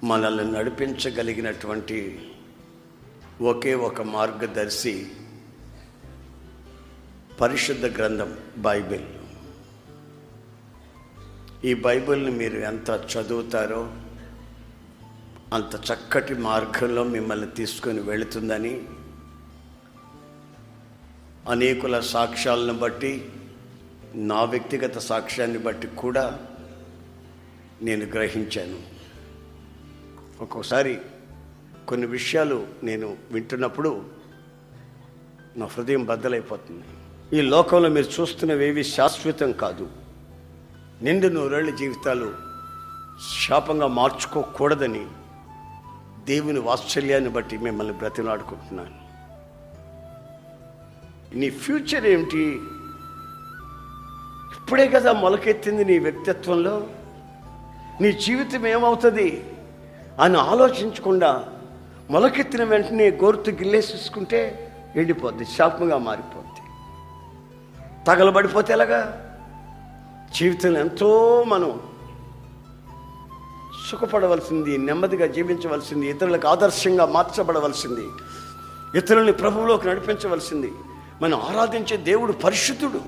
మనల్ని నడిపించగలిగినటువంటి ఒకే ఒక మార్గదర్శి పరిశుద్ధ గ్రంథం బైబిల్. ఈ బైబిల్ని మీరు ఎంత చదువుతారో అంత చక్కటి మార్గంలో మిమ్మల్ని తీసుకొని వెళుతుందని అనేకుల సాక్ష్యాలను బట్టి, నా వ్యక్తిగత సాక్ష్యాన్ని బట్టి కూడా నేను గ్రహించాను. ఒక్కోసారి కొన్ని విషయాలు నేను వింటున్నప్పుడు నా హృదయం బద్దలైపోతుంది. ఈ లోకంలో మీరు చూస్తున్నవేవి శాశ్వతం కాదు. నిండు నూరేళ్ల జీవితాలు శాపంగా మార్చుకోకూడదని దేవుని వాత్సల్యాన్ని బట్టి మిమ్మల్ని బ్రతిలాడుకుంటున్నాను. నీ ఫ్యూచర్ ఏమిటి? ఇప్పుడే కదా మొలకెత్తింది నీ వ్యక్తిత్వంలో. నీ జీవితం ఏమవుతుంది అని ఆలోచించకుండా మొలకెత్తిన వెంటనే గోరుతు గిల్లేసేసుకుంటే ఎండిపోద్ది, శాపంగా మారిపోద్ది. తగలబడిపోతే ఎలాగా? జీవితంలో ఎంతో మనం సుఖపడవలసింది, నెమ్మదిగా జీవించవలసింది, ఇతరులకు ఆదర్శంగా మార్చబడవలసింది, ఇతరుల్ని ప్రభువులోకి నడిపించవలసింది. మనం ఆరాధించే దేవుడు పరిశుద్ధుడు.